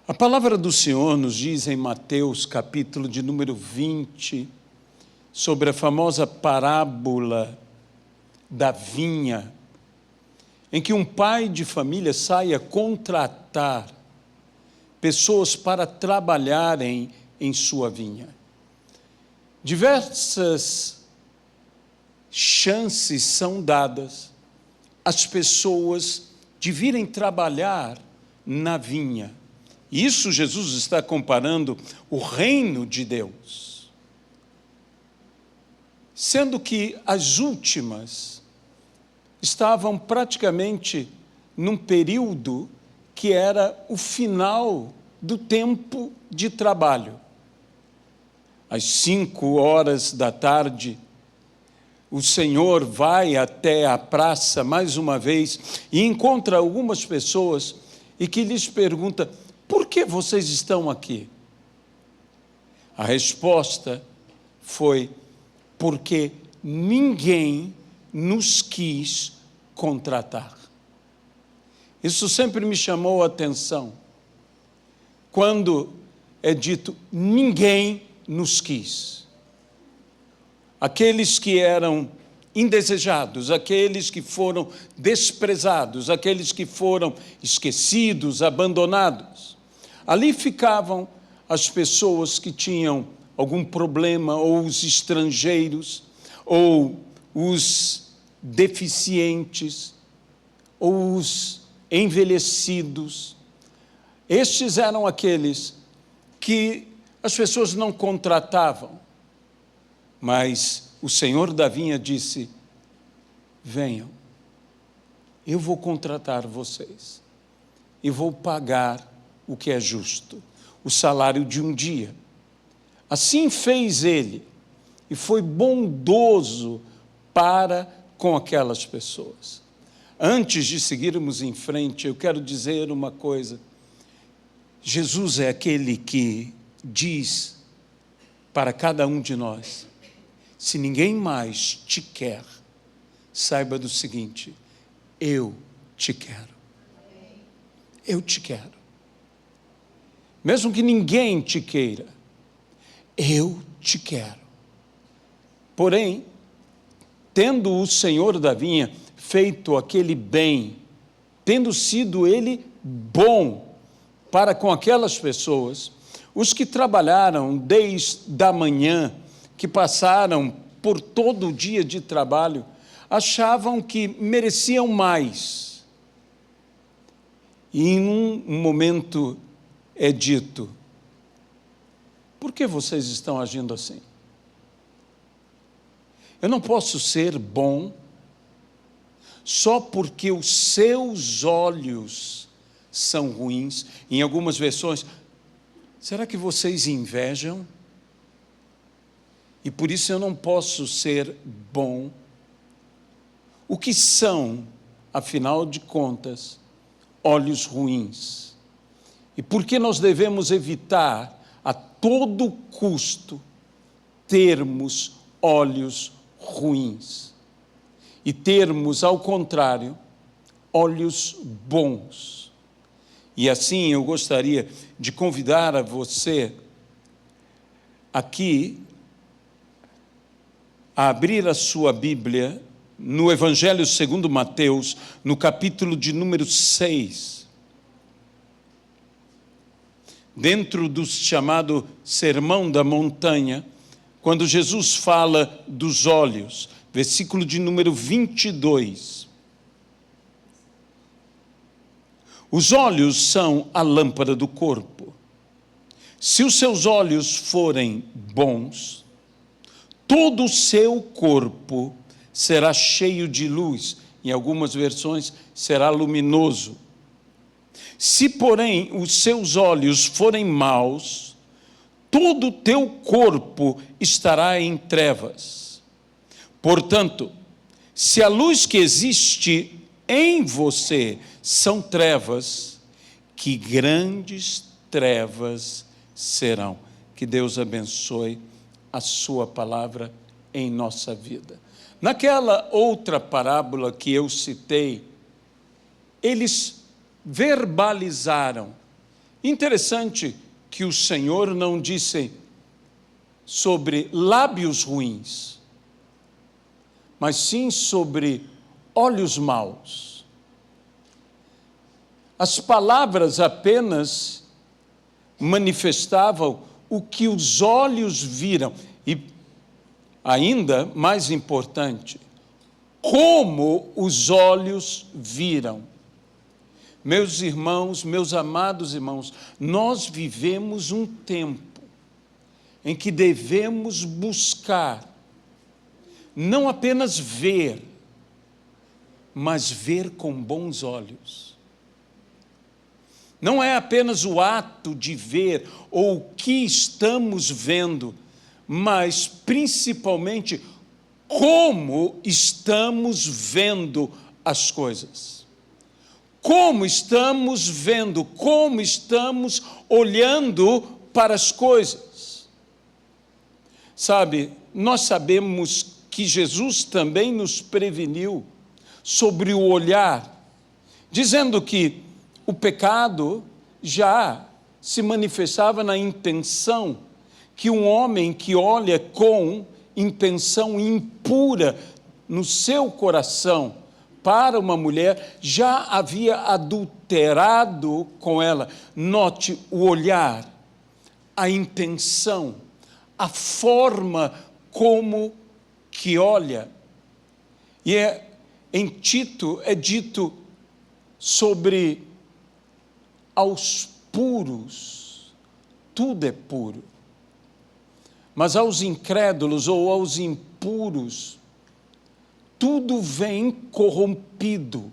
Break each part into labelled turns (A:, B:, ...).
A: A palavra do Senhor nos diz em Mateus, capítulo de número 20, sobre a famosa parábola da vinha, em que um pai de família sai a contratar pessoas para trabalharem em sua vinha. Diversas chances são dadas às pessoas de virem trabalhar na vinha. Isso Jesus está comparando o reino de Deus, sendo que as últimas estavam praticamente num período que era o final do tempo de trabalho. Às 5 da tarde, o Senhor vai até a praça mais uma vez e encontra algumas pessoas e que lhes pergunta: por que vocês estão aqui? A resposta foi: porque ninguém nos quis contratar. Isso sempre me chamou a atenção. Quando é dito ninguém nos quis. Aqueles que eram indesejados, aqueles que foram desprezados, aqueles que foram esquecidos, abandonados. Ali ficavam as pessoas que tinham algum problema, ou os estrangeiros, ou os deficientes, ou os envelhecidos. Estes eram aqueles que as pessoas não contratavam, mas o Senhor da vinha disse: venham, eu vou contratar vocês e vou pagar o que é justo, o salário de um dia. Assim fez ele e foi bondoso para com aquelas pessoas. Antes de seguirmos em frente, eu quero dizer uma coisa. Jesus é aquele que diz para cada um de nós: se ninguém mais te quer, saiba do seguinte: eu te quero. Eu te quero. Mesmo que ninguém te queira, eu te quero. Porém, tendo o Senhor da vinha feito aquele bem, tendo sido ele bom para com aquelas pessoas, os que trabalharam desde a manhã, que passaram por todo o dia de trabalho, achavam que mereciam mais. E em um momento é dito: por que vocês estão agindo assim? Eu não posso ser bom só porque os seus olhos são ruins. Em algumas versões, será que vocês invejam? E por isso eu não posso ser bom. O que são, afinal de contas, olhos ruins? E por que nós devemos evitar a todo custo termos olhos ruins e termos, ao contrário, olhos bons? E assim eu gostaria de convidar a você aqui a abrir a sua Bíblia no Evangelho segundo Mateus, no capítulo de número 6, dentro do chamado Sermão da Montanha, quando Jesus fala dos olhos, versículo de número 22. Os olhos são a lâmpada do corpo. Se os seus olhos forem bons, todo o seu corpo será cheio de luz. Em algumas versões, será luminoso. Se, porém, os seus olhos forem maus, todo o teu corpo estará em trevas. Portanto, se a luz que existe em você são trevas, que grandes trevas serão. Que Deus abençoe a sua palavra em nossa vida. Naquela outra parábola que eu citei, eles verbalizaram Interessante que o Senhor não disse sobre lábios ruins, mas sim sobre olhos maus. As palavras apenas manifestavam o que os olhos viram. E, ainda mais importante, como os olhos viram. Meus irmãos, meus amados irmãos, nós vivemos um tempo em que devemos buscar, não apenas ver, mas ver com bons olhos. Não é apenas o ato de ver ou o que estamos vendo, mas principalmente como estamos vendo as coisas. Como estamos vendo, como estamos olhando para as coisas. Sabe, nós sabemos que Jesus também nos preveniu sobre o olhar, dizendo que o pecado já se manifestava na intenção, que um homem que olha com intenção impura no seu coração para uma mulher, já havia adulterado com ela. Note o olhar, a intenção, a forma como que olha. E em Tito é dito sobre aos puros, tudo é puro. Mas aos incrédulos ou aos impuros, tudo vem corrompido.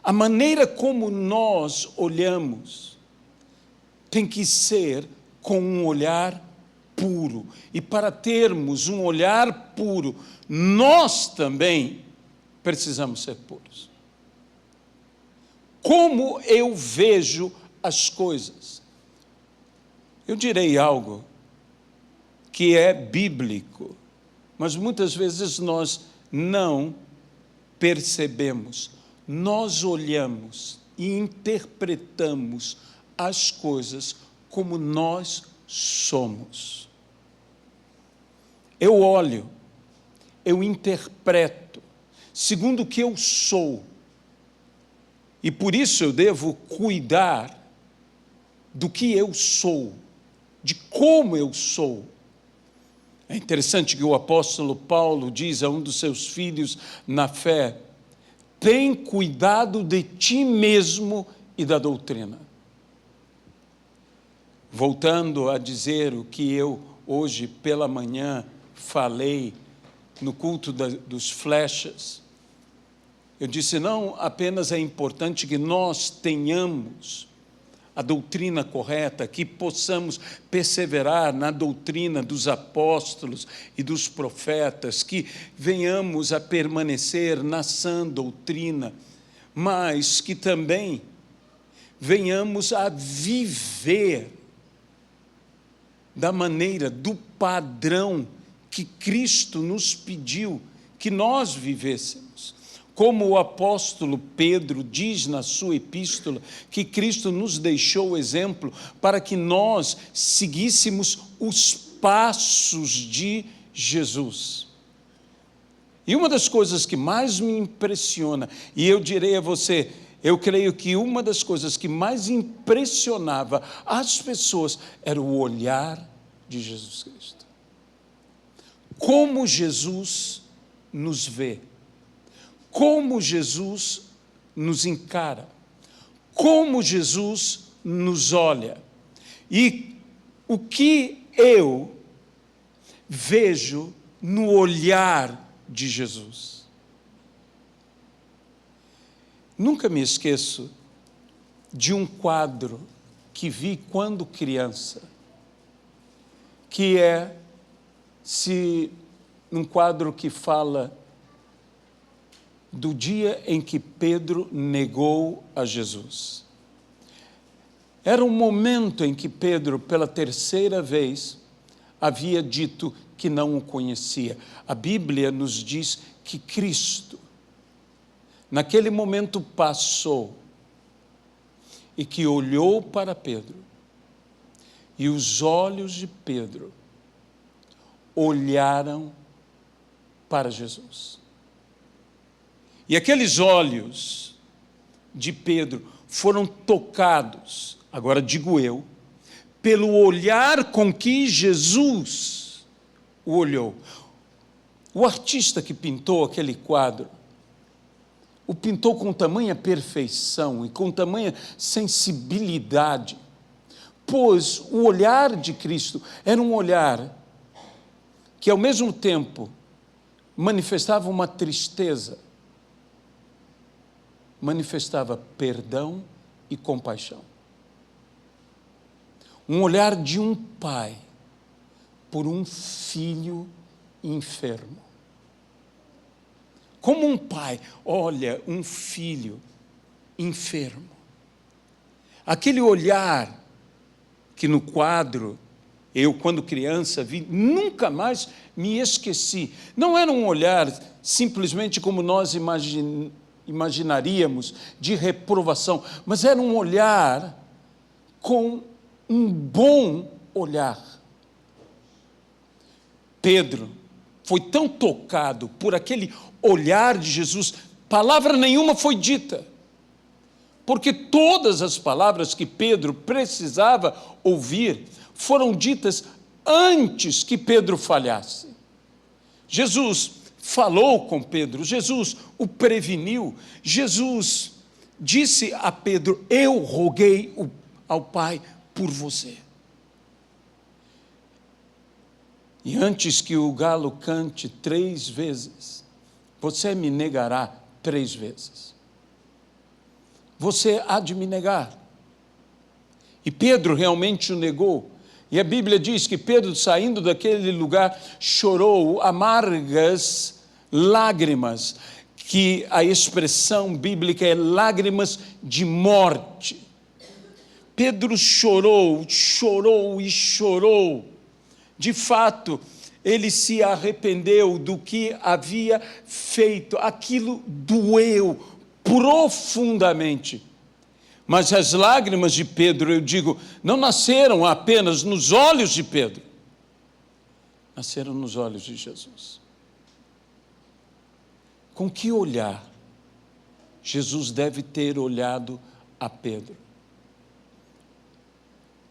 A: A maneira como nós olhamos tem que ser com um olhar puro. E para termos um olhar puro, nós também precisamos ser puros. Como eu vejo as coisas? Eu direi algo que é bíblico, mas muitas vezes nós não percebemos. Nós olhamos e interpretamos as coisas como nós somos. Eu olho, eu interpreto, segundo o que eu sou. E por isso eu devo cuidar do que eu sou, de como eu sou. É interessante que o apóstolo Paulo diz a um dos seus filhos na fé: tem cuidado de ti mesmo e da doutrina. Voltando a dizer o que eu hoje pela manhã falei no culto dos flechas, eu disse, não apenas é importante que nós tenhamos a doutrina correta, que possamos perseverar na doutrina dos apóstolos e dos profetas, que venhamos a permanecer na sã doutrina, mas que também venhamos a viver da maneira, do padrão que Cristo nos pediu que nós vivêssemos. Como o apóstolo Pedro diz na sua epístola, que Cristo nos deixou o exemplo para que nós seguíssemos os passos de Jesus. E uma das coisas que mais me impressiona, e eu direi a você, eu creio que uma das coisas que mais impressionava as pessoas era o olhar de Jesus Cristo. Como Jesus nos vê. Como Jesus nos encara, como Jesus nos olha, e o que eu vejo no olhar de Jesus. Nunca me esqueço de um quadro que vi quando criança, que é um quadro que fala do dia em que Pedro negou a Jesus. Era um momento em que Pedro, pela terceira vez, havia dito que não o conhecia. A Bíblia nos diz que Cristo, naquele momento, passou e que olhou para Pedro E os olhos de Pedro olharam para Jesus. E aqueles olhos de Pedro foram tocados, agora digo eu, pelo olhar com que Jesus o olhou. O artista que pintou aquele quadro, o pintou com tamanha perfeição e com tamanha sensibilidade, pois o olhar de Cristo era um olhar que, ao mesmo tempo, manifestava uma tristeza, manifestava perdão e compaixão. Um olhar de um pai por um filho enfermo. Como um pai olha um filho enfermo. Aquele olhar que no quadro, eu quando criança vi, nunca mais me esqueci. Não era um olhar simplesmente como nós imaginaríamos, de reprovação, mas era um olhar com um bom olhar. Pedro foi tão tocado por aquele olhar de Jesus, palavra nenhuma foi dita, porque todas as palavras que Pedro precisava ouvir foram ditas antes que Pedro falhasse. Jesus falou com Pedro, Jesus o preveniu, Jesus disse a Pedro: eu roguei ao Pai por você. E antes que o galo cante 3 vezes, você me negará 3 vezes. Você há de me negar. E Pedro realmente o negou. E a Bíblia diz que Pedro, saindo daquele lugar, chorou amargas lágrimas, que a expressão bíblica é lágrimas de morte. Pedro chorou, chorou e chorou. De fato, ele se arrependeu do que havia feito. Aquilo doeu profundamente. Mas as lágrimas de Pedro, eu digo, não nasceram apenas nos olhos de Pedro. Nasceram nos olhos de Jesus. Com que olhar Jesus deve ter olhado a Pedro?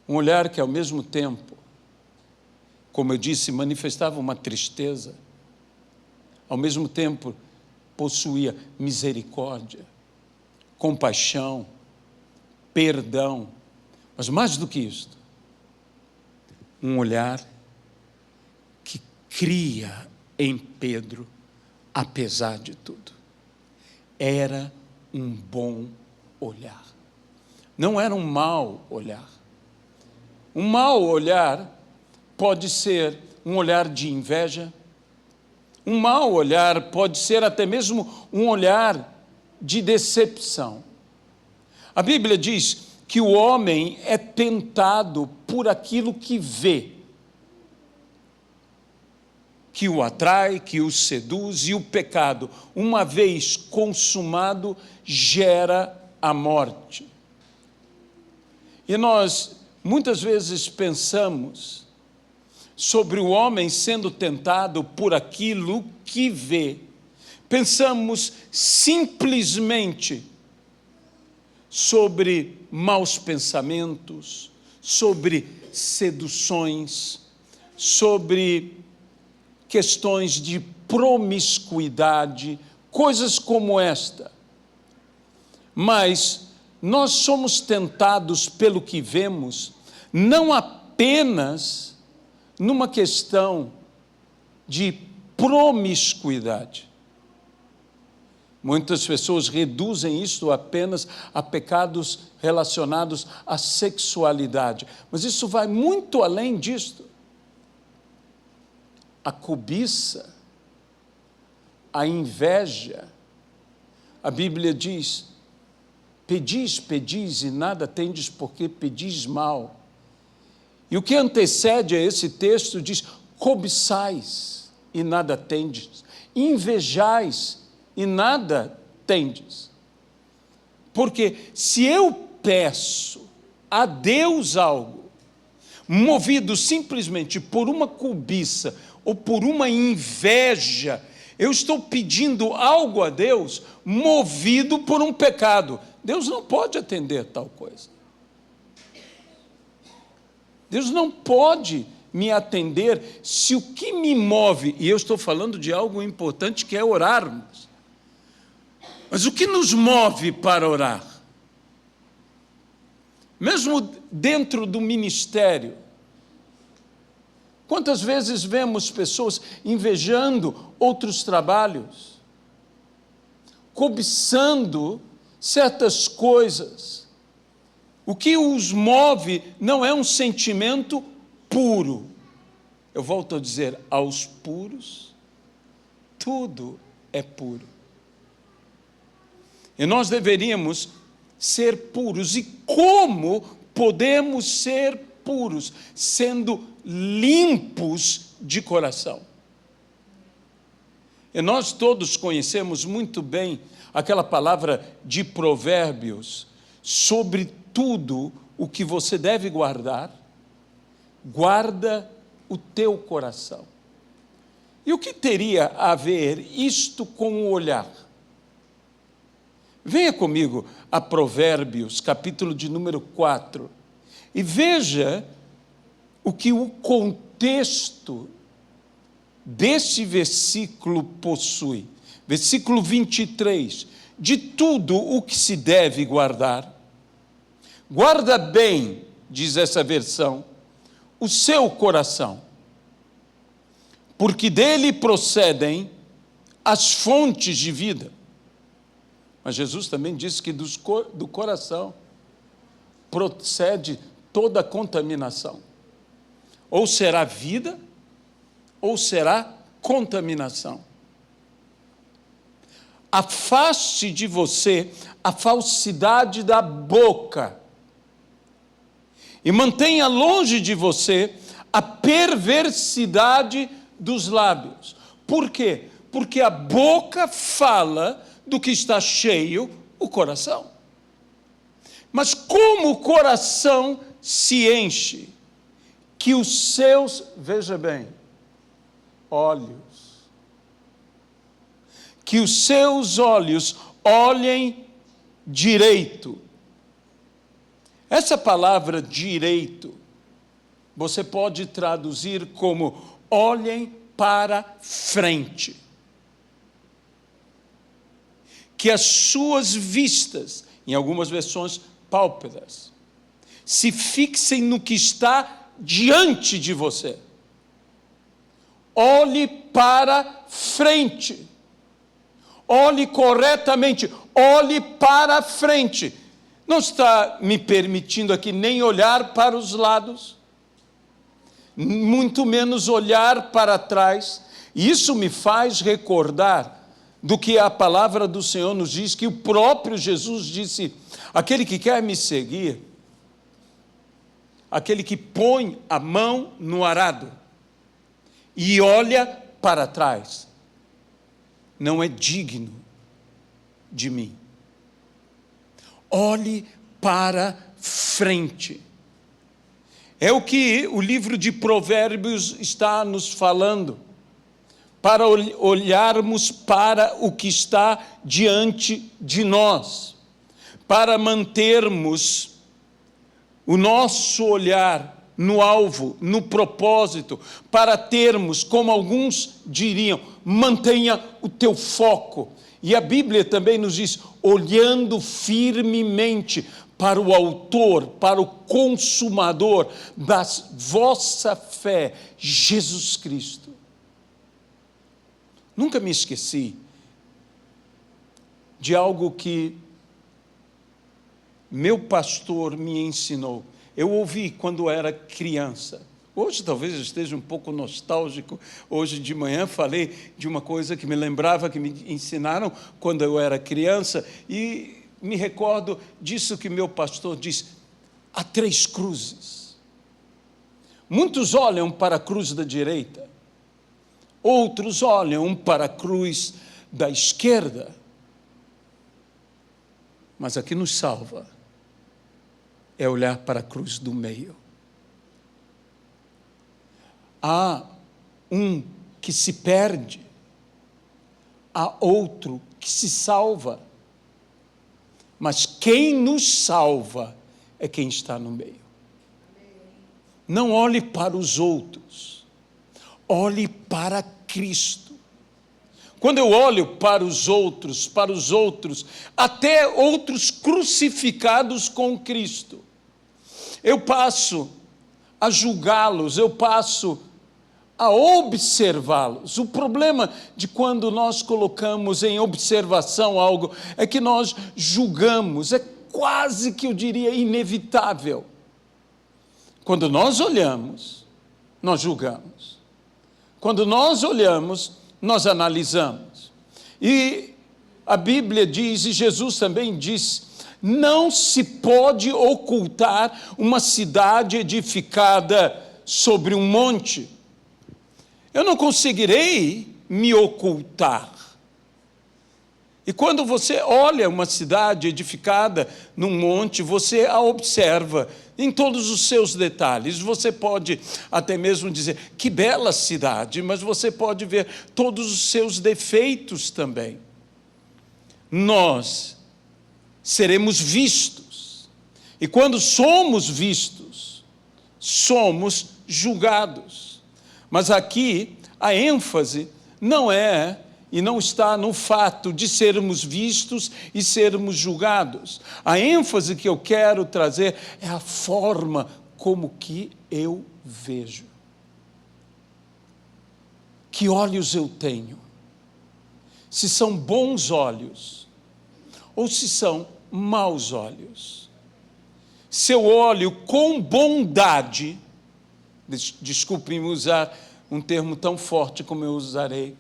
A: Um olhar que, ao mesmo tempo, como eu disse, manifestava uma tristeza, ao mesmo tempo possuía misericórdia, compaixão, perdão, mas mais do que isto, um olhar que cria em Pedro, apesar de tudo. Era um bom olhar, não era um mau olhar. Um mau olhar pode ser um olhar de inveja, um mau olhar pode ser até mesmo um olhar de decepção. A Bíblia diz que o homem é tentado por aquilo que vê, que o atrai, que o seduz, e o pecado, uma vez consumado, gera a morte. E nós muitas vezes pensamos sobre o homem sendo tentado por aquilo que vê. Pensamos simplesmente sobre maus pensamentos, sobre seduções, sobre questões de promiscuidade, coisas como esta. Mas nós somos tentados pelo que vemos, não apenas numa questão de promiscuidade. Muitas pessoas reduzem isto apenas a pecados relacionados à sexualidade, mas isso vai muito além disto. A cobiça, a inveja. A Bíblia diz: pedis, pedis e nada tendes porque pedis mal. E o que antecede a esse texto diz: cobiçais e nada tendes, invejais e nada tendes. Porque se eu peço a Deus algo, movido simplesmente por uma cobiça ou por uma inveja, eu estou pedindo algo a Deus movido por um pecado. Deus não pode atender tal coisa. Deus não pode me atender se o que me move, e eu estou falando de algo importante que é orarmos, mas o que nos move para orar? Mesmo dentro do ministério, quantas vezes vemos pessoas invejando outros trabalhos, cobiçando certas coisas? O que os move não é um sentimento puro. Eu volto a dizer, aos puros, tudo é puro. E nós deveríamos ser puros. E como podemos ser puros? Sendo limpos de coração. E nós todos conhecemos muito bem aquela palavra de Provérbios, sobre tudo o que você deve guardar, guarda o teu coração. E o que teria a ver isto com o olhar? Venha comigo a Provérbios, capítulo de número 4, e veja o que o contexto desse versículo possui. Versículo 23, de tudo o que se deve guardar, guarda bem, diz essa versão, o seu coração, porque dele procedem as fontes de vida. Mas Jesus também disse que do coração procede toda a contaminação. Ou será vida, ou será contaminação. Afaste de você a falsidade da boca e mantenha longe de você a perversidade dos lábios. Por quê? Porque a boca fala do que está cheio o coração. Mas como o coração se enche, que os seus, veja bem, olhos, que os seus olhos olhem direito. Essa palavra direito, você pode traduzir como olhem para frente. Que as suas vistas, em algumas versões, pálpebras, se fixem no que está diante de você. Olhe para frente. Olhe corretamente. Olhe para frente. Não está me permitindo aqui nem olhar para os lados, muito menos olhar para trás. Isso me faz recordar do que a palavra do Senhor nos diz, que o próprio Jesus disse, aquele que quer me seguir, aquele que põe a mão no arado e olha para trás, não é digno de mim. Olhe para frente. É o que o livro de Provérbios está nos falando, para olharmos para o que está diante de nós, para mantermos o nosso olhar no alvo, no propósito, para termos, como alguns diriam, mantenha o teu foco. E a Bíblia também nos diz, olhando firmemente para o autor, para o consumador da vossa fé, Jesus Cristo. Nunca me esqueci de algo que meu pastor me ensinou. Eu ouvi quando era criança. Hoje talvez eu esteja um pouco nostálgico. Hoje de manhã falei de uma coisa que me lembrava, que me ensinaram quando eu era criança, e me recordo disso que meu pastor disse: há 3 cruzes. Muitos olham para a cruz da direita, outros olham para a cruz da esquerda, mas a que nos salva é olhar para a cruz do meio. Há um que se perde, há outro que se salva. Mas quem nos salva é quem está no meio. Não olhe para os outros, olhe para Cristo. Quando eu olho para os outros, até outros crucificados com Cristo, eu passo a julgá-los, eu passo a observá-los. O problema de quando nós colocamos em observação algo é que nós julgamos, é quase que eu diria inevitável. Quando nós olhamos, nós julgamos. Quando nós olhamos, nós analisamos. E a Bíblia diz, e Jesus também diz, não se pode ocultar uma cidade edificada sobre um monte. Eu não conseguirei me ocultar. E quando você olha uma cidade edificada num monte, você a observa em todos os seus detalhes. Você pode até mesmo dizer, que bela cidade, mas você pode ver todos os seus defeitos também. Nós seremos vistos. E quando somos vistos, somos julgados. Mas aqui a ênfase não é e não está no fato de sermos vistos e sermos julgados. A ênfase que eu quero trazer é a forma como que eu vejo. Que olhos eu tenho? Se são bons olhos ou se são maus olhos. Se eu olho com bondade, desculpe-me usar um termo tão forte como eu usarei,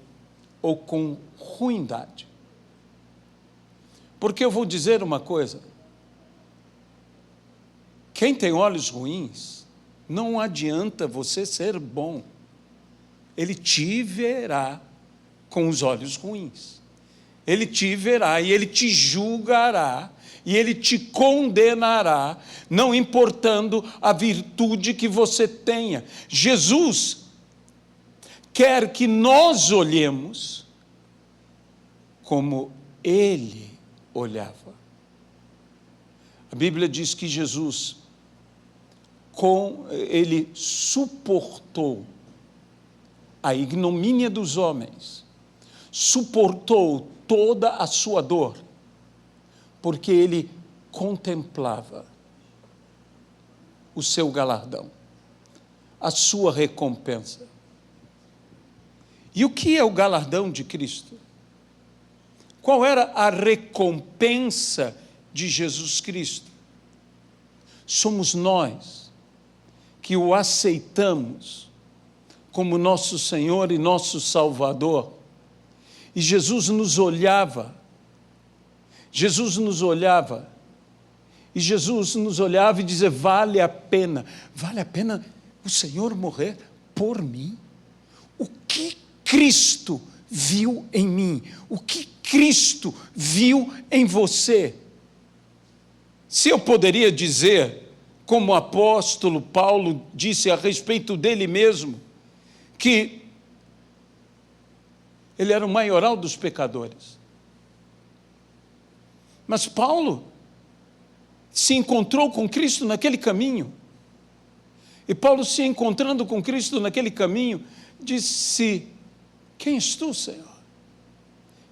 A: ou com ruindade. Porque eu vou dizer uma coisa, quem tem olhos ruins, não adianta você ser bom, ele te verá com os olhos ruins, ele te verá e ele te julgará, e ele te condenará, não importando a virtude que você tenha. Jesus quer que nós olhemos como ele olhava. A Bíblia diz que Jesus, ele suportou a ignomínia dos homens, suportou toda a sua dor, porque ele contemplava o seu galardão, a sua recompensa. E o que é o galardão de Cristo? Qual era a recompensa de Jesus Cristo? Somos nós que o aceitamos como nosso Senhor e nosso Salvador. E Jesus nos olhava, e Jesus nos olhava e dizia, vale a pena o Senhor morrer por mim? O que Cristo viu em mim? O que Cristo viu em você? Se eu poderia dizer, como o apóstolo Paulo disse a respeito dele mesmo, que ele era o maioral dos pecadores. Mas Paulo se encontrou com Cristo naquele caminho. E Paulo, se encontrando com Cristo naquele caminho, disse, quem és tu, Senhor?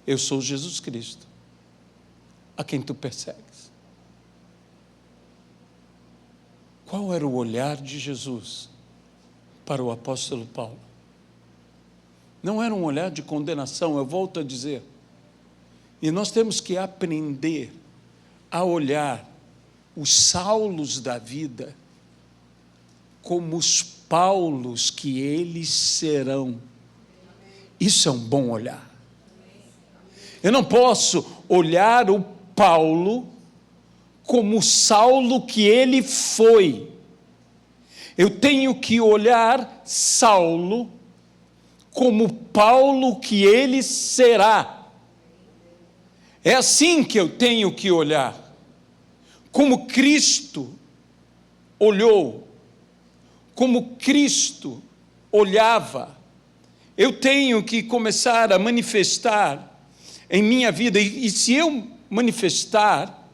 A: Eu sou Jesus Cristo, a quem tu persegues. Qual era o olhar de Jesus para o apóstolo Paulo? Não era um olhar de condenação, eu volto a dizer. E nós temos que aprender a olhar os Saulos da vida como os Paulos que eles serão. Isso é um bom olhar. Eu não posso olhar o Paulo como o Saulo que ele foi. Eu tenho que olhar Saulo como Paulo que ele será. É assim que eu tenho que olhar. Como Cristo olhou, como Cristo olhava. Eu tenho que começar a manifestar em minha vida, e se eu manifestar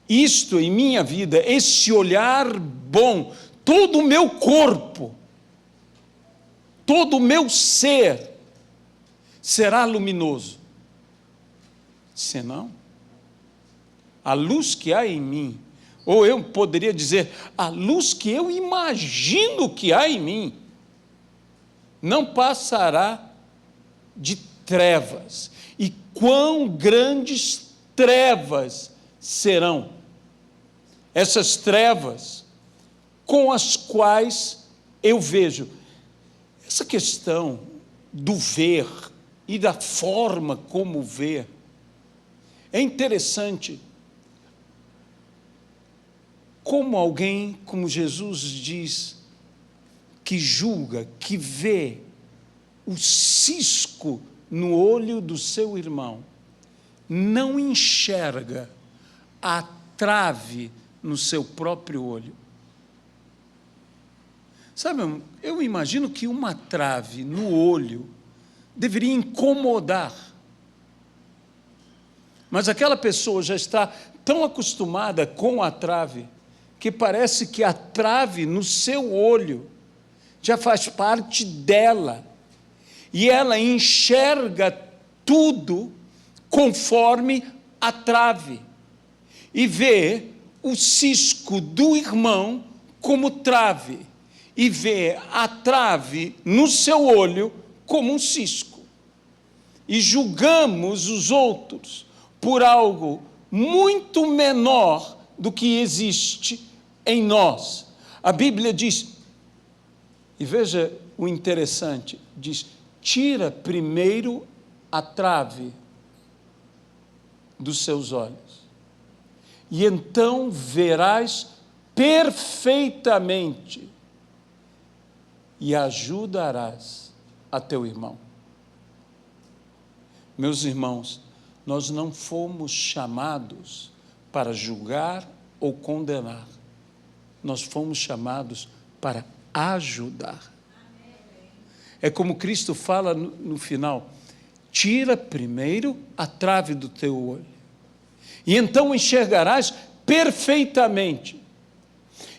A: isto em minha vida, esse olhar bom, todo o meu corpo, todo o meu ser será luminoso. Senão, a luz que há em mim, ou eu poderia dizer, a luz que eu imagino que há em mim, não passará de trevas. E quão grandes trevas serão essas trevas com as quais eu vejo. Essa questão do ver e da forma como ver é interessante. Como alguém, como Jesus diz, que julga, que vê o cisco no olho do seu irmão, não enxerga a trave no seu próprio olho. Sabe, eu imagino que uma trave no olho deveria incomodar. Mas aquela pessoa já está tão acostumada com a trave, que parece que a trave no seu olho já faz parte dela, e ela enxerga tudo conforme a trave, e vê o cisco do irmão como trave, e vê a trave no seu olho como um cisco, e julgamos os outros por algo muito menor do que existe em nós. A Bíblia diz, e veja o interessante, diz, tira primeiro a trave dos seus olhos, e então verás perfeitamente e ajudarás a teu irmão. Meus irmãos, nós não fomos chamados para julgar ou condenar, nós fomos chamados para ajudar. É como Cristo fala no final, tira primeiro a trave do teu olho, e então enxergarás perfeitamente.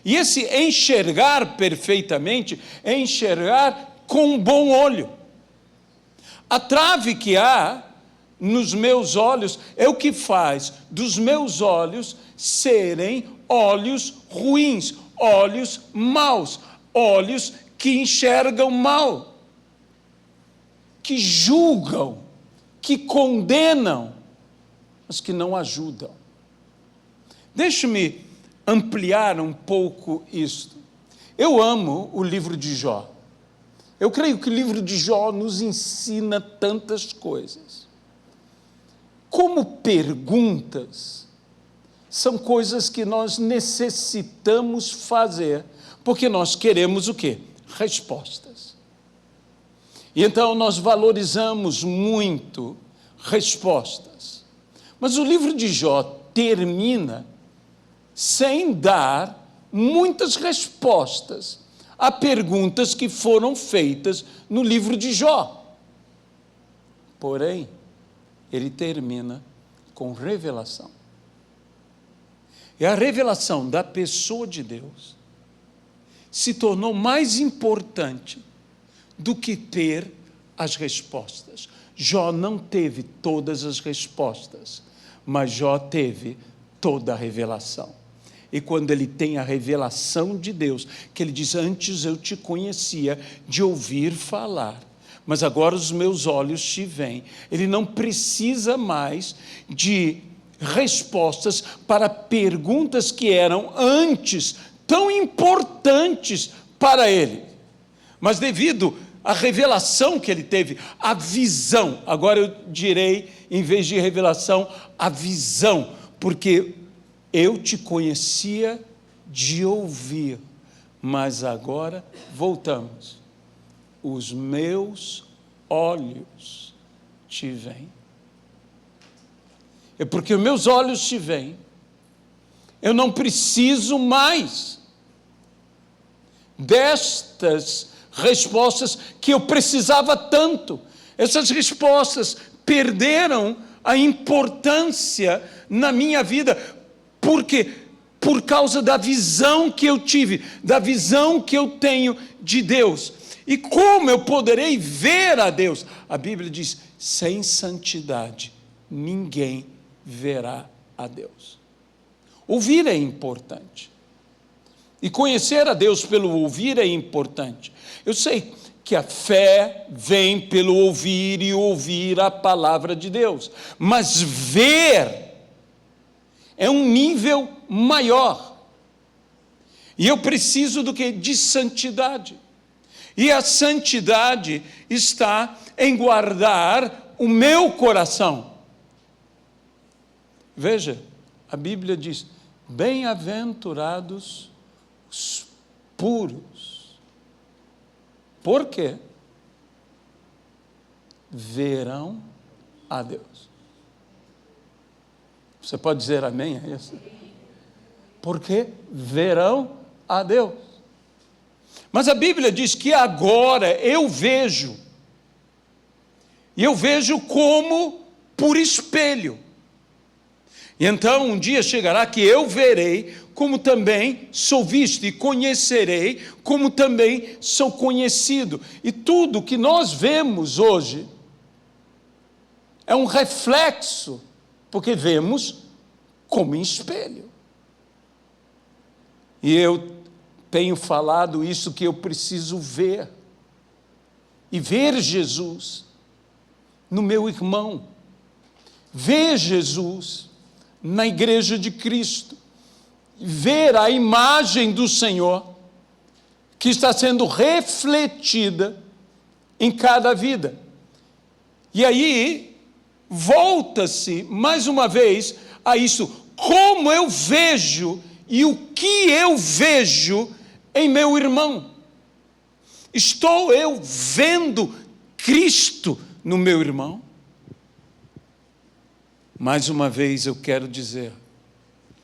A: E esse enxergar perfeitamente é enxergar com um bom olho. A trave que há nos meus olhos é o que faz dos meus olhos serem olhos ruins, olhos maus, olhos que enxergam mal, que julgam, que condenam, mas que não ajudam. Deixe-me ampliar um pouco isto. Eu amo o livro de Jó. Eu creio que o livro de Jó nos ensina tantas coisas. Como perguntas, são coisas que nós necessitamos fazer, porque nós queremos o quê? Respostas. E então nós valorizamos muito respostas. Mas o livro de Jó termina sem dar muitas respostas a perguntas que foram feitas no livro de Jó. Porém, ele termina com revelação. E a revelação da pessoa de Deus se tornou mais importante do que ter as respostas. Jó não teve todas as respostas, mas Jó teve toda a revelação. E quando ele tem a revelação de Deus, que ele diz, antes eu te conhecia de ouvir falar, mas agora os meus olhos te veem. Ele não precisa mais de respostas para perguntas que eram antes tão importantes para ele. Mas devido à revelação que ele teve, a visão, agora eu direi, em vez de revelação, a visão, porque eu te conhecia de ouvir, mas agora voltamos. Os meus olhos te veem. É porque os meus olhos te veem. Eu não preciso mais destas respostas que eu precisava tanto. Essas respostas perderam a importância na minha vida, porque por causa da visão que eu tive, da visão que eu tenho de Deus. E como eu poderei ver a Deus? A Bíblia diz: sem santidade ninguém verá a Deus. Ouvir é importante. E conhecer a Deus pelo ouvir é importante. Eu sei que a fé vem pelo ouvir e ouvir a palavra de Deus. Mas ver é um nível maior. E eu preciso do quê? De santidade. E a santidade está em guardar o meu coração. Veja, a Bíblia diz: bem-aventurados os puros. Por quê? Verão a Deus. Você pode dizer amém a isso? Porque verão a Deus. Mas a Bíblia diz que agora eu vejo, e eu vejo como por espelho. E então um dia chegará que eu verei como também sou visto, e conhecerei como também sou conhecido. E tudo que nós vemos hoje é um reflexo, porque vemos como em espelho. E eu tenho falado isso, que eu preciso ver, e ver Jesus no meu irmão, ver Jesus na igreja de Cristo, ver a imagem do Senhor que está sendo refletida em cada vida. E aí volta-se mais uma vez a isso: como eu vejo e o que eu vejo em meu irmão. Estou eu vendo Cristo no meu irmão? Mais uma vez eu quero dizer,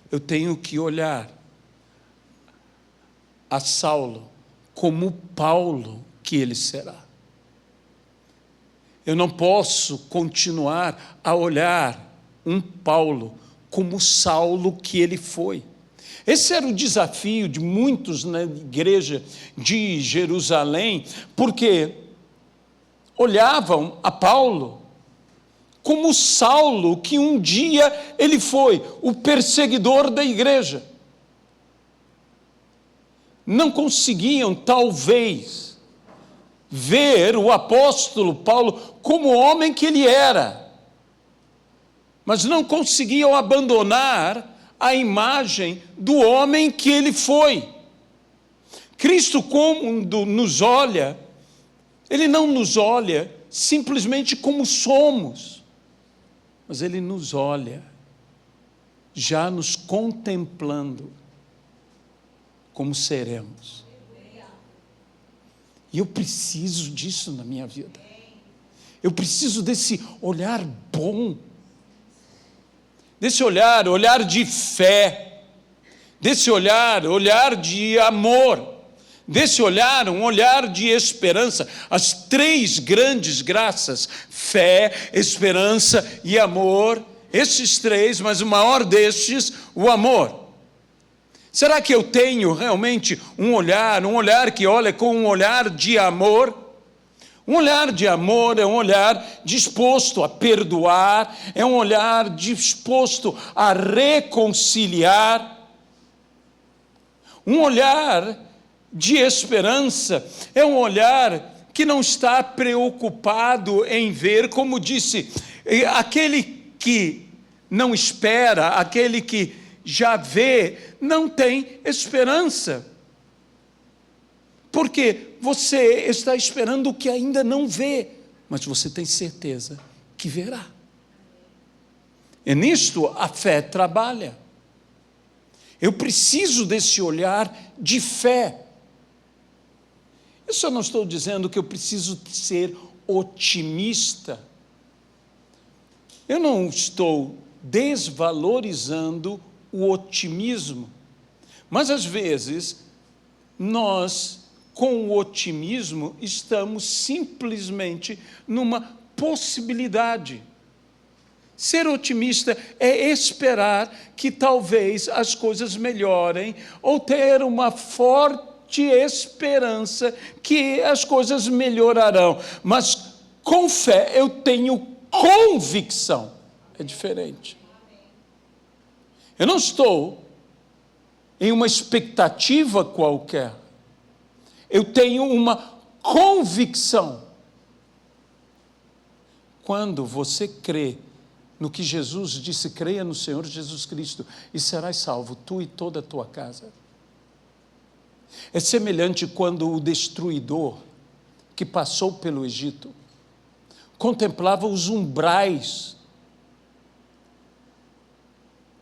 A: eu tenho que olhar a Saulo como Paulo que ele será. Eu não posso continuar a olhar um Paulo como Saulo que ele foi. Esse era o desafio de muitos na igreja de Jerusalém, porque olhavam a Paulo como Saulo, que um dia ele foi o perseguidor da igreja. Não conseguiam, talvez, ver o apóstolo Paulo como o homem que ele era, mas não conseguiam abandonar a imagem do homem que ele foi. Cristo, quando nos olha, ele não nos olha simplesmente como somos, mas ele nos olha já nos contemplando como seremos. E eu preciso disso na minha vida. Eu preciso desse olhar bom, desse olhar de fé, desse olhar de amor, desse olhar, um olhar de esperança. As três grandes graças: fé, esperança e amor. Esses três, mas o maior destes, o amor. Será que eu tenho realmente um olhar que olha com um olhar de amor? Um olhar de amor é um olhar disposto a perdoar, é um olhar disposto a reconciliar. Um olhar de esperança é um olhar que não está preocupado em ver, como disse, aquele que não espera, aquele que já vê, não tem esperança. Porque você está esperando o que ainda não vê, mas você tem certeza que verá. E nisto a fé trabalha. Eu preciso desse olhar de fé. Eu só não estou dizendo que eu preciso ser otimista. Eu não estou desvalorizando o otimismo, mas às vezes nós com o otimismo, estamos simplesmente numa possibilidade. Ser otimista é esperar que talvez as coisas melhorem, ou ter uma forte esperança que as coisas melhorarão. Mas com fé eu tenho convicção. É diferente. Eu não estou em uma expectativa qualquer. Eu tenho uma convicção. Quando você crê no que Jesus disse, creia no Senhor Jesus Cristo e serás salvo, tu e toda a tua casa. É semelhante quando o destruidor que passou pelo Egito contemplava os umbrais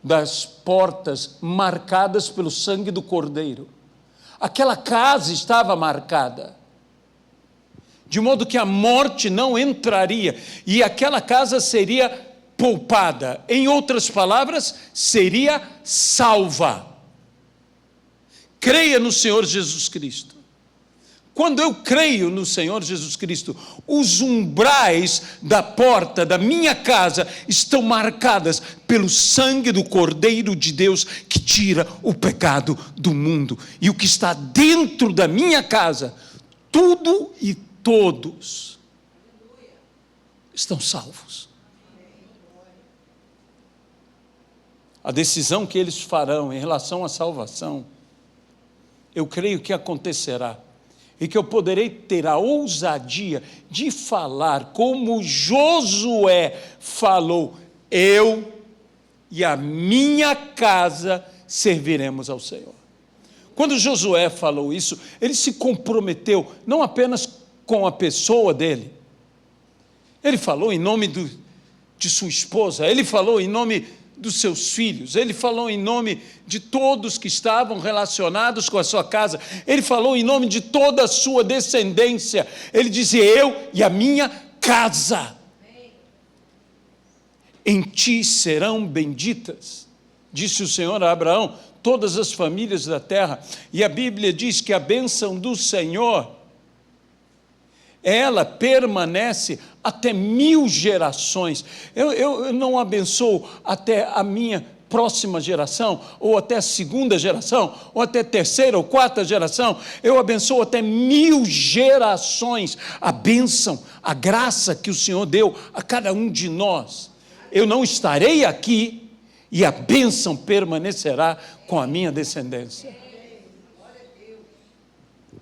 A: das portas marcadas pelo sangue do Cordeiro. Aquela casa estava marcada, de modo que a morte não entraria, e aquela casa seria poupada. Em outras palavras, seria salva. Creia no Senhor Jesus Cristo. Quando eu creio no Senhor Jesus Cristo, os umbrais da porta da minha casa estão marcadas pelo sangue do Cordeiro de Deus que tira o pecado do mundo. E o que está dentro da minha casa, tudo e todos estão salvos. A decisão que eles farão em relação à salvação, eu creio que acontecerá. E que eu poderei ter a ousadia de falar como Josué falou: eu e a minha casa serviremos ao Senhor. Quando Josué falou isso, ele se comprometeu não apenas com a pessoa dele, ele falou em nome de sua esposa, ele falou em nome dos seus filhos, ele falou em nome de todos que estavam relacionados com a sua casa, ele falou em nome de toda a sua descendência, ele dizia: eu e a minha casa, em ti serão benditas, disse o Senhor a Abraão, todas as famílias da terra. E a Bíblia diz que a bênção do Senhor, ela permanece até 1000 gerações. Eu não abençoo até a minha próxima geração, ou até a segunda geração, ou até a terceira ou quarta geração. Eu abençoo até 1000 gerações. A bênção, a graça que o Senhor deu a cada um de nós. Eu não estarei aqui e a bênção permanecerá com a minha descendência.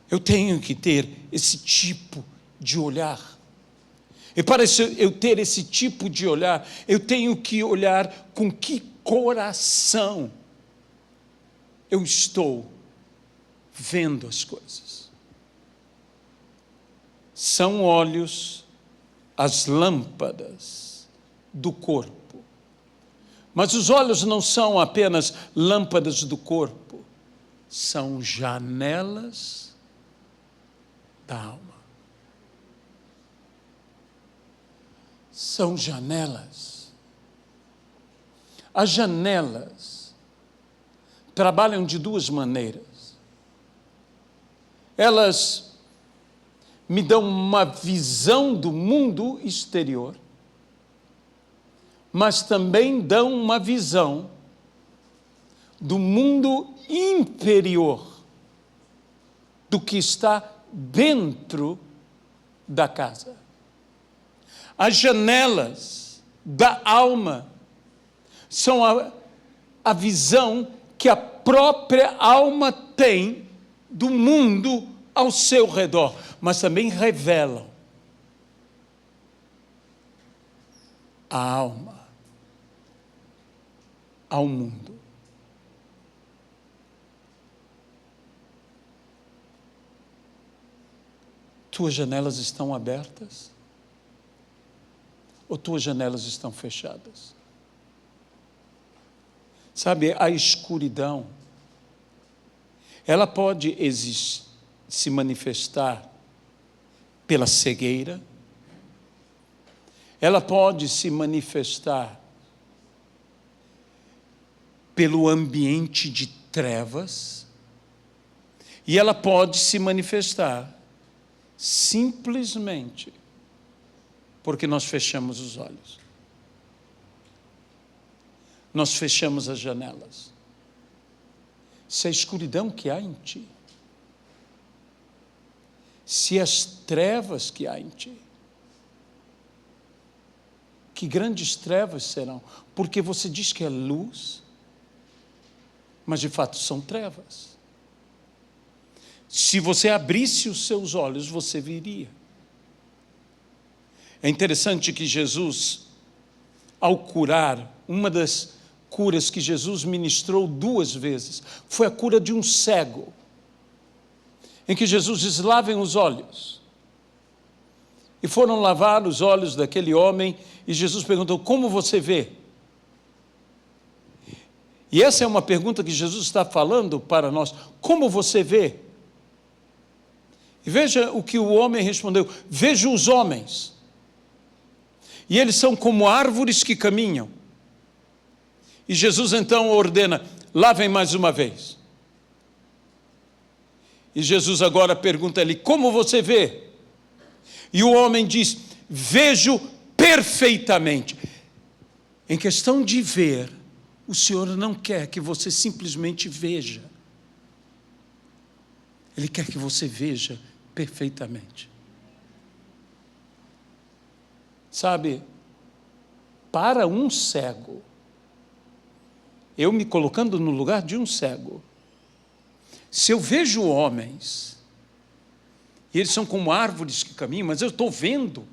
A: Eu tenho que ter esse tipo de olhar. E para eu ter esse tipo de olhar, eu tenho que olhar com que coração eu estou vendo as coisas. São olhos as lâmpadas do corpo. Mas os olhos não são apenas lâmpadas do corpo, são janelas da alma. São janelas. As janelas trabalham de duas maneiras. Elas me dão uma visão do mundo exterior, mas também dão uma visão do mundo interior, do que está dentro da casa. As janelas da alma são a visão que a própria alma tem do mundo ao seu redor, mas também revelam a alma ao mundo. Tuas janelas estão abertas? Ou tuas janelas estão fechadas? Sabe, a escuridão, ela pode se manifestar pela cegueira, ela pode se manifestar pelo ambiente de trevas, E ela pode se manifestar simplesmente porque nós fechamos os olhos. Nós fechamos as janelas. Se a escuridão que há em ti, se as trevas que há em ti, que grandes trevas serão, porque você diz que é luz, mas de fato são trevas. Se você abrisse os seus olhos, você viria. É interessante que Jesus, ao curar, uma das curas que Jesus ministrou 2 vezes, foi a cura de um cego, em que Jesus diz: lavem os olhos. E foram lavar os olhos daquele homem, e Jesus perguntou: como você vê? E essa é uma pergunta que Jesus está falando para nós: como você vê? E veja o que o homem respondeu: vejo os homens, e eles são como árvores que caminham. E Jesus então ordena: lavem mais uma vez. E Jesus agora pergunta-lhe: como você vê? E o homem diz: vejo perfeitamente. Em questão de ver, o Senhor não quer que você simplesmente veja. Ele quer que você veja perfeitamente. Sabe, para um cego, eu me colocando no lugar de um cego, se eu vejo homens, e eles são como árvores que caminham, mas eu estou vendo,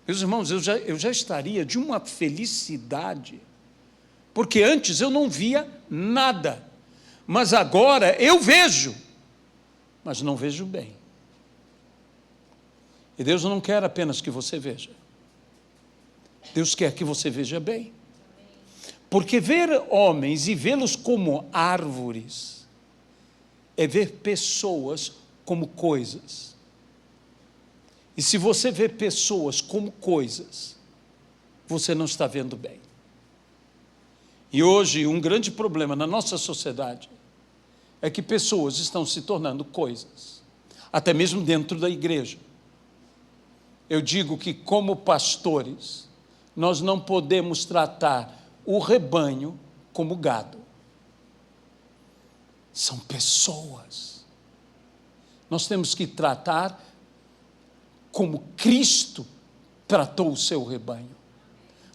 A: meus irmãos, eu já estaria de uma felicidade, porque antes eu não via nada, mas agora eu vejo, mas não vejo bem. E Deus não quer apenas que você veja, Deus quer que você veja bem, porque ver homens e vê-los como árvores é ver pessoas como coisas. E se você vê pessoas como coisas, você não está vendo bem. E hoje um grande problema na nossa sociedade é que pessoas estão se tornando coisas, até mesmo dentro da igreja. Eu digo que, como pastores, nós não podemos tratar o rebanho como gado. São pessoas. Nós temos que tratar como Cristo tratou o seu rebanho.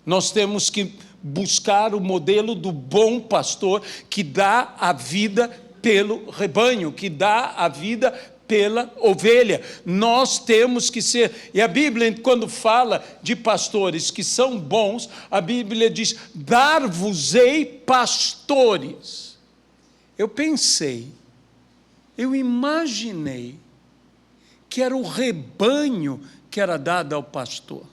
A: Nós temos que buscar o modelo do bom pastor que dá a vida pelo rebanho, que dá a vida pela ovelha. Nós temos que ser, e a Bíblia, quando fala de pastores que são bons, a Bíblia diz: dar-vos-ei pastores. Eu pensei, eu imaginei que era o rebanho que era dado ao pastor.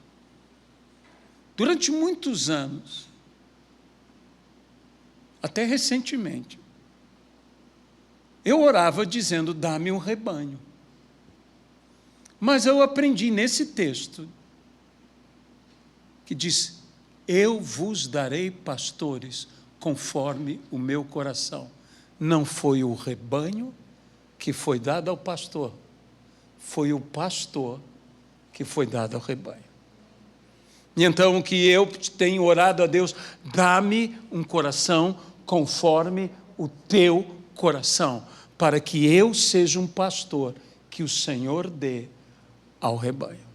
A: Durante muitos anos, até recentemente, eu orava dizendo: dá-me um rebanho. Mas eu aprendi nesse texto, que diz: eu vos darei pastores conforme o meu coração. Não foi o rebanho que foi dado ao pastor, foi o pastor que foi dado ao rebanho. E então o que eu tenho orado a Deus: dá-me um coração conforme o teu coração, para que eu seja um pastor que o Senhor dê ao rebanho.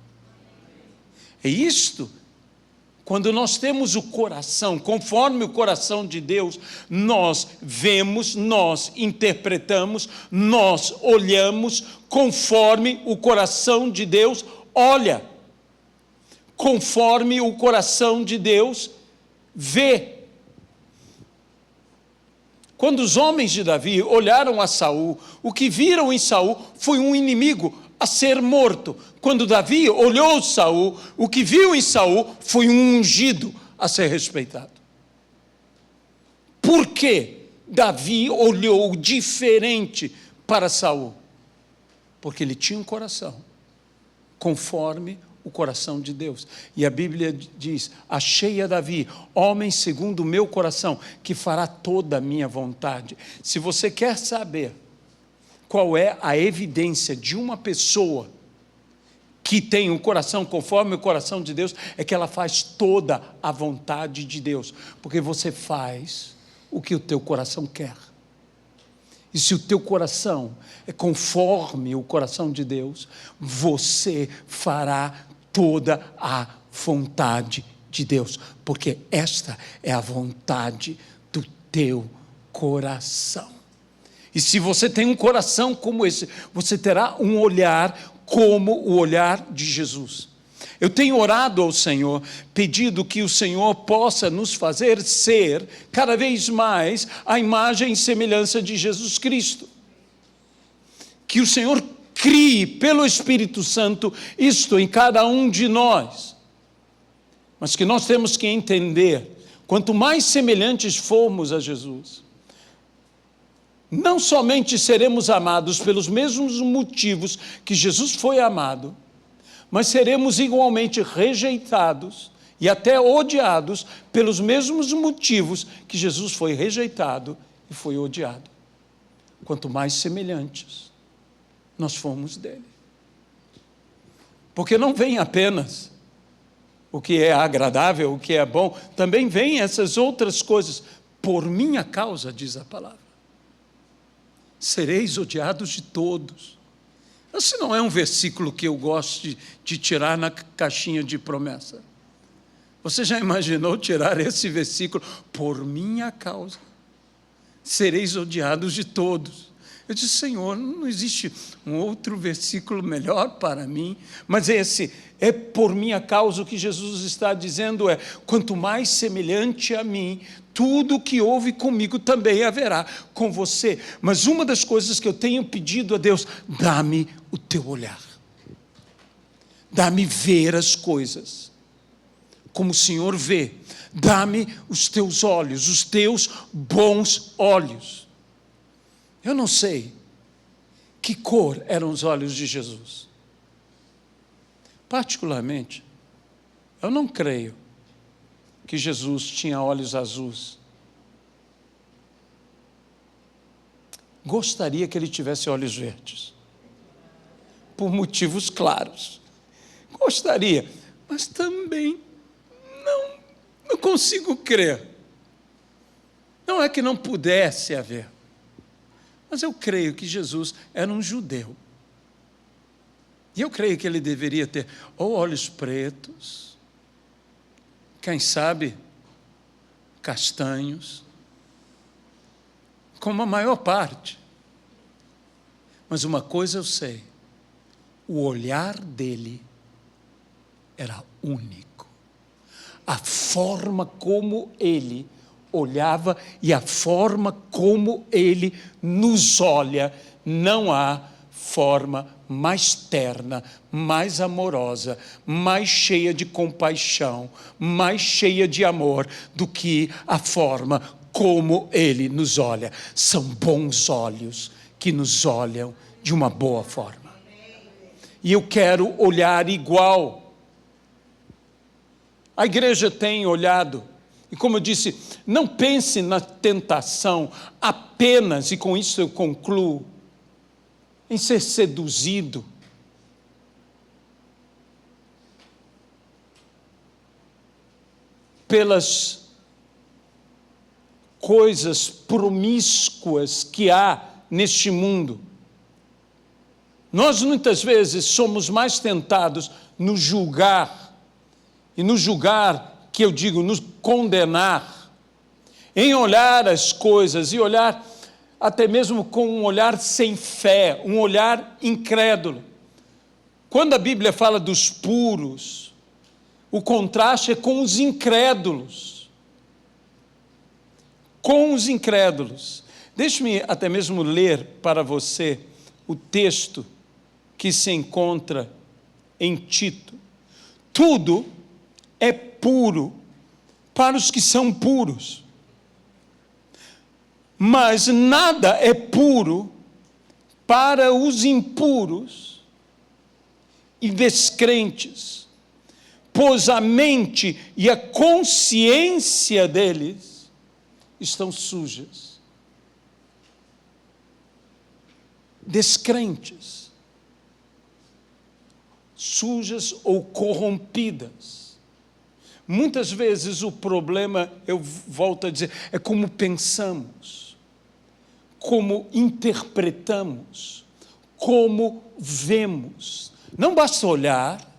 A: É isto. Quando nós temos o coração conforme o coração de Deus, nós vemos, nós interpretamos, nós olhamos conforme o coração de Deus olha, conforme o coração de Deus vê. Quando os homens de Davi olharam a Saul, o que viram em Saul foi um inimigo a ser morto. Quando Davi olhou Saul, o que viu em Saul foi um ungido a ser respeitado. Por que Davi olhou diferente para Saul? Porque ele tinha um coração conforme o coração de Deus. E a Bíblia diz: achei a Davi, homem segundo o meu coração, que fará toda a minha vontade. Se você quer saber qual é a evidência de uma pessoa que tem um coração conforme o coração de Deus? É que ela faz toda a vontade de Deus, porque você faz o que o teu coração quer. E se o teu coração é conforme o coração de Deus, você fará toda a vontade de Deus, porque esta é a vontade do teu coração. E se você tem um coração como esse, você terá um olhar como o olhar de Jesus. Eu tenho orado ao Senhor, pedido que o Senhor possa nos fazer ser, cada vez mais, a imagem e semelhança de Jesus Cristo. Que o Senhor crie, pelo Espírito Santo, isto em cada um de nós. Mas que nós temos que entender, quanto mais semelhantes formos a Jesus, não somente seremos amados pelos mesmos motivos que Jesus foi amado, mas seremos igualmente rejeitados e até odiados pelos mesmos motivos que Jesus foi rejeitado e foi odiado. Quanto mais semelhantes nós formos dele. Porque não vem apenas o que é agradável, o que é bom, também vem essas outras coisas. Por minha causa, diz a palavra, sereis odiados de todos. Esse não é um versículo que eu gosto de tirar na caixinha de promessa. Você já imaginou tirar esse versículo? Por minha causa, sereis odiados de todos. Eu disse, Senhor, não existe um outro versículo melhor para mim, mas esse é por minha causa. O que Jesus está dizendo é, quanto mais semelhante a mim, tudo que houve comigo também haverá com você. Mas uma das coisas que eu tenho pedido a Deus, dá-me o teu olhar. Dá-me ver as coisas como o Senhor vê. Dá-me os teus olhos, os teus bons olhos. Eu não sei que cor eram os olhos de Jesus. Particularmente, eu não creio que Jesus tinha olhos azuis. Gostaria que ele tivesse olhos verdes, por motivos claros. Gostaria, mas também não consigo crer. Não é que não pudesse haver, mas eu creio que Jesus era um judeu. E eu creio que ele deveria ter ou olhos pretos, quem sabe castanhos, como a maior parte. Mas uma coisa eu sei, o olhar dele era único. A forma como ele olhava e a forma como ele nos olha, não há forma mais terna, mais amorosa, mais cheia de compaixão, mais cheia de amor do que a forma como ele nos olha. São bons olhos que nos olham de uma boa forma. E eu quero olhar igual. A igreja tem olhado, e como eu disse, não pense na tentação apenas, e com isso eu concluo, em ser seduzido pelas coisas promíscuas que há neste mundo. Nós muitas vezes somos mais tentados no julgar, e no julgar, que eu digo, nos condenar, em olhar as coisas e olhar até mesmo com um olhar sem fé, um olhar incrédulo. Quando a Bíblia fala dos puros, o contraste é com os incrédulos. Com os incrédulos. Deixe-me até mesmo ler para você o texto que se encontra em Tito. Tudo é puro para os que são puros, mas nada é puro para os impuros e descrentes, pois a mente e a consciência deles estão sujas. descrentes, sujas ou corrompidas. Muitas vezes o problema, eu volto a dizer, é como pensamos, como interpretamos, como vemos. Não basta olhar,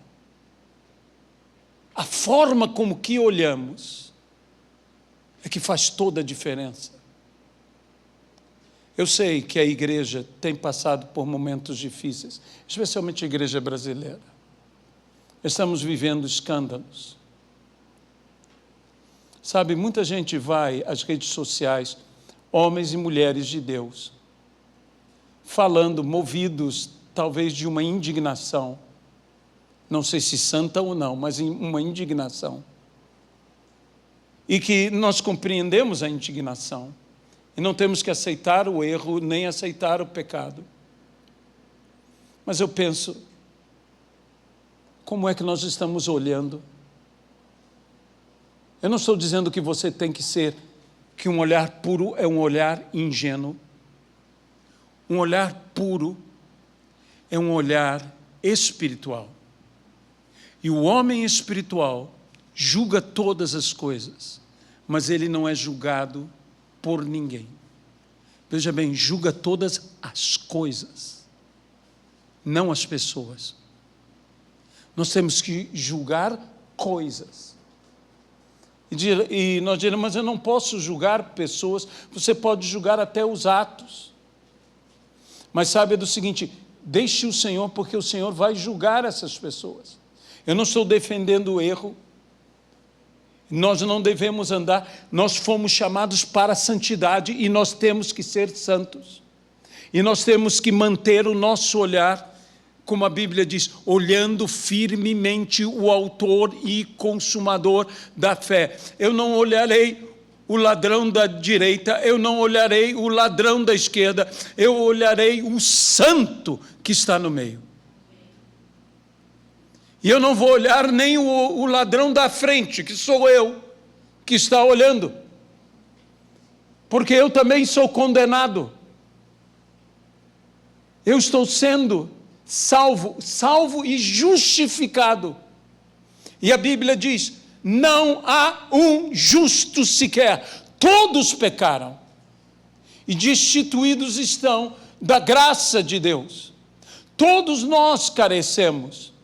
A: a forma como que olhamos é que faz toda a diferença. Eu sei que a igreja tem passado por momentos difíceis, especialmente a igreja brasileira. Estamos vivendo escândalos. Sabe, muita gente vai às redes sociais, homens e mulheres de Deus, falando, movidos talvez de uma indignação, não sei se santa ou não, mas uma indignação. E que nós compreendemos a indignação, e não temos que aceitar o erro, nem aceitar o pecado. Mas eu penso, como é que nós estamos olhando? Eu não estou dizendo que você tem que ser, que um olhar puro é um olhar ingênuo. Um olhar puro é um olhar espiritual. E o homem espiritual julga todas as coisas, mas ele não é julgado por ninguém. Veja bem, julga todas as coisas, não as pessoas. Nós temos que julgar coisas. E nós diremos, mas eu não posso julgar pessoas. Você pode julgar até os atos. Mas saiba do seguinte, deixe o Senhor, porque o Senhor vai julgar essas pessoas. Eu não estou defendendo o erro. Nós não devemos andar, nós fomos chamados para a santidade e nós temos que ser santos. E nós temos que manter o nosso olhar, como a Bíblia diz, olhando firmemente o autor e consumador da fé. Eu não olharei o ladrão da direita, eu não olharei o ladrão da esquerda, eu olharei o santo que está no meio. E eu não vou olhar nem o ladrão da frente, que sou eu, que está olhando. Porque eu também sou condenado. Eu estou sendo salvo e justificado. E a Bíblia diz, não há um justo sequer. Todos pecaram. E destituídos estão da graça de Deus. Todos nós carecemos.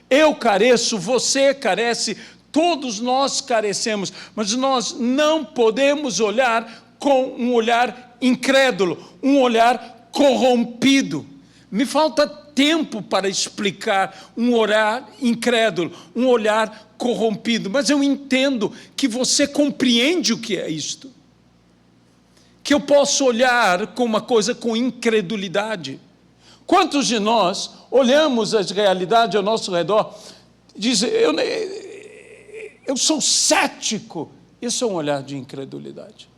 A: Eu careço, você carece, todos nós carecemos, mas nós não podemos olhar com um olhar incrédulo, um olhar corrompido. Me falta tempo para explicar um olhar incrédulo, um olhar corrompido, mas eu entendo que você compreende o que é isto. Que eu posso olhar com uma coisa com incredulidade. Quantos de nós olhamos as realidades ao nosso redor e dizem, eu sou cético? Isso é um olhar de incredulidade.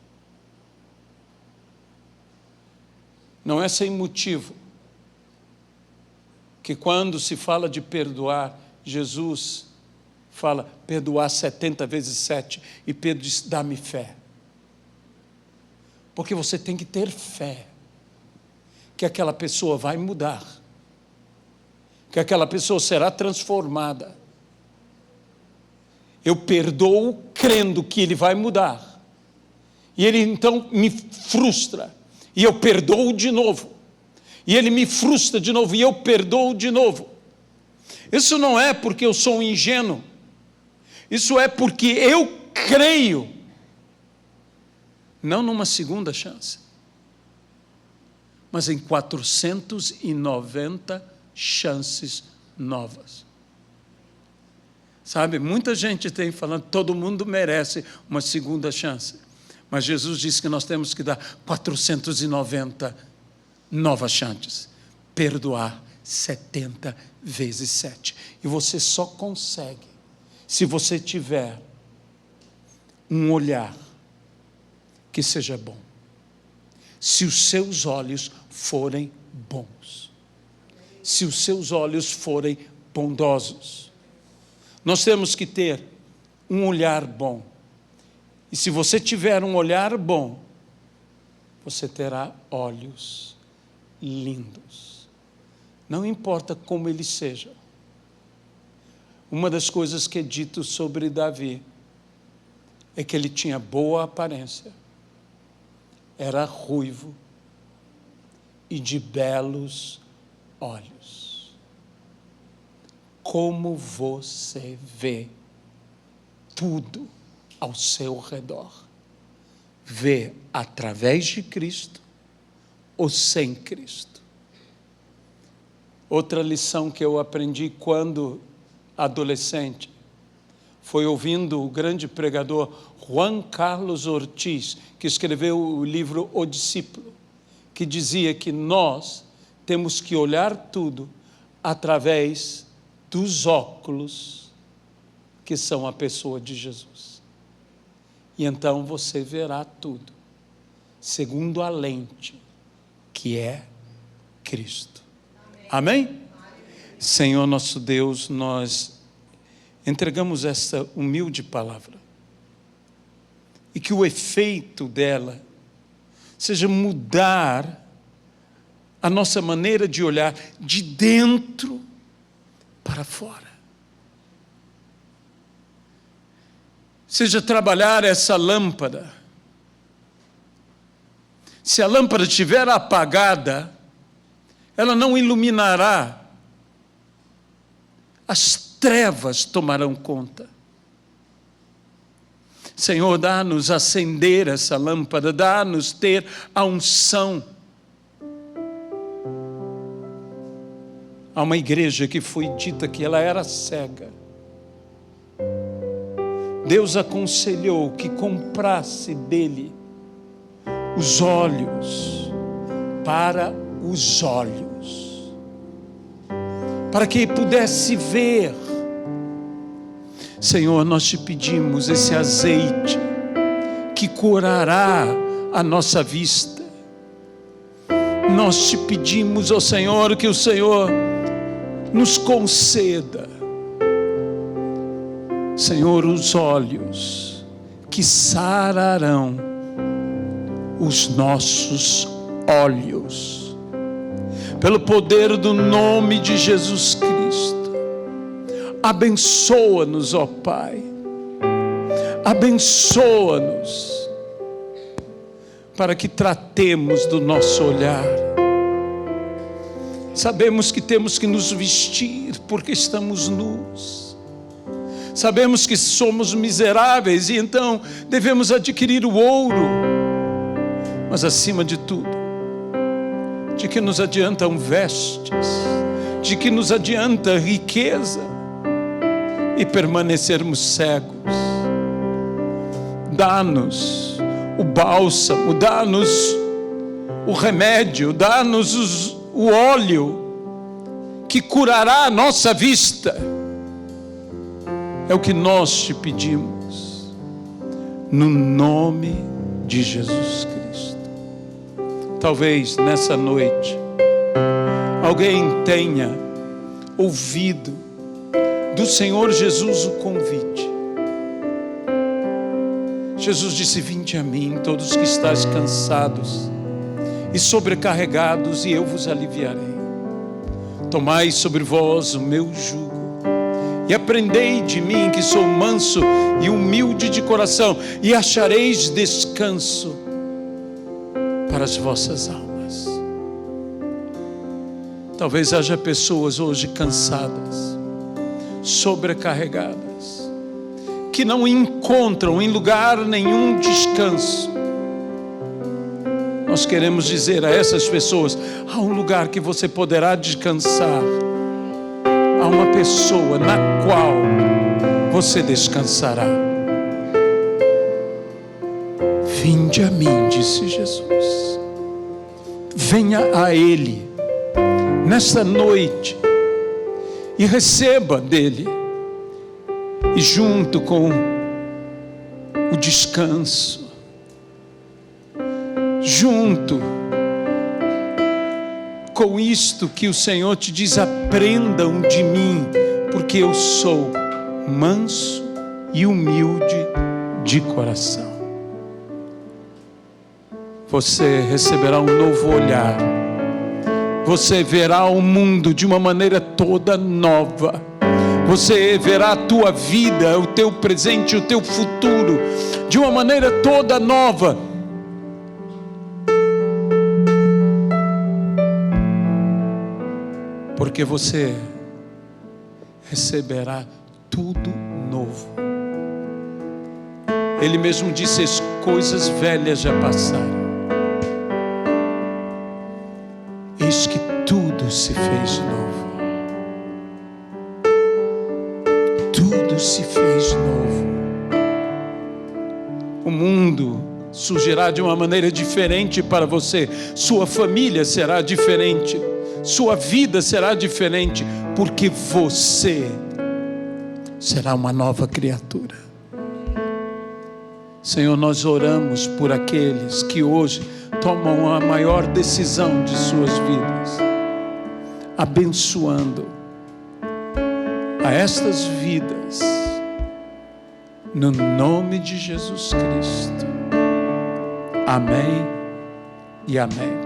A: Não é sem motivo que quando se fala de perdoar, Jesus fala, perdoar 70 vezes 7, e Pedro diz, dá-me fé. Porque você tem que ter fé que aquela pessoa vai mudar, que aquela pessoa será transformada. Eu perdoo crendo que ele vai mudar, e ele então me frustra, e eu perdoo de novo, e ele me frustra de novo, e eu perdoo de novo. Isso não é porque eu sou um ingênuo, isso é porque eu creio, não numa segunda chance, mas em 490 chances novas. Sabe, muita gente tem falando, todo mundo merece uma segunda chance. Mas Jesus disse que nós temos que dar 490 novas chances. Perdoar 70 vezes 7. E você só consegue se você tiver um olhar que seja bom. Se os seus olhos forem bons. Se os seus olhos forem bondosos. Nós temos que ter um olhar bom. E se você tiver um olhar bom, você terá olhos lindos. Não importa como eles sejam. Uma das coisas que é dito sobre Davi é que ele tinha boa aparência, era ruivo e de belos olhos. Como você vê tudo ao seu redor? Vê através de Cristo ou sem Cristo? Outra lição que eu aprendi quando adolescente foi ouvindo o grande pregador Juan Carlos Ortiz, que escreveu o livro O Discípulo, que dizia que nós temos que olhar tudo através dos óculos que são a pessoa de Jesus. E então você verá tudo segundo a lente que é Cristo. Amém? Senhor nosso Deus, nós entregamos essa humilde palavra e que o efeito dela seja mudar a nossa maneira de olhar de dentro para fora. Seja trabalhar essa lâmpada. Se a lâmpada estiver apagada, ela não iluminará. As trevas tomarão conta. Senhor, dá-nos acender essa lâmpada, dá-nos ter a unção. Há uma igreja que foi dita que ela era cega. Deus aconselhou que comprasse dele os olhos para os olhos, para que pudesse ver. Senhor, nós te pedimos esse azeite que curará a nossa vista. Nós te pedimos, ó Senhor, que o Senhor nos conceda, Senhor, os olhos que sararão os nossos olhos, pelo poder do nome de Jesus Cristo. Abençoa-nos, ó Pai, abençoa-nos, para que tratemos do nosso olhar. Sabemos que temos que nos vestir porque estamos nus. Sabemos que somos miseráveis e então devemos adquirir o ouro. Mas acima de tudo, de que nos adiantam vestes, de que nos adianta riqueza e permanecermos cegos. Dá-nos o bálsamo, dá-nos o remédio, dá-nos o óleo que curará a nossa vista. É o que nós te pedimos, no nome de Jesus Cristo. Talvez nessa noite alguém tenha ouvido do Senhor Jesus o convite. Jesus disse: vinde a mim, todos que estáis cansados e sobrecarregados, e eu vos aliviarei. Tomai sobre vós o meu jugo e aprendei de mim, que sou manso e humilde de coração, e achareis descanso para as vossas almas. Talvez haja pessoas hoje cansadas, sobrecarregadas, que não encontram em lugar nenhum descanso. Nós queremos dizer a essas pessoas: há um lugar que você poderá descansar. Há uma pessoa na qual você descansará. Vinde a mim, disse Jesus. Venha a Ele nesta noite e receba dele. E junto com o descanso, junto com isto que o Senhor te diz: aprendam de mim, porque eu sou manso e humilde de coração. Você receberá um novo olhar você verá o mundo de uma maneira toda nova. Você verá a tua vida, o teu presente, o teu futuro de uma maneira toda nova. Porque você receberá tudo novo. Ele mesmo disse: as coisas velhas já passaram. Eis que tudo se fez novo. Tudo se fez novo. O mundo surgirá de uma maneira diferente para você. Sua família será diferente. Sua vida será diferente. Porque você será uma nova criatura. Senhor, nós oramos por aqueles que hoje tomam a maior decisão de suas vidas, abençoando a estas vidas, no nome de Jesus Cristo. Amém e amém.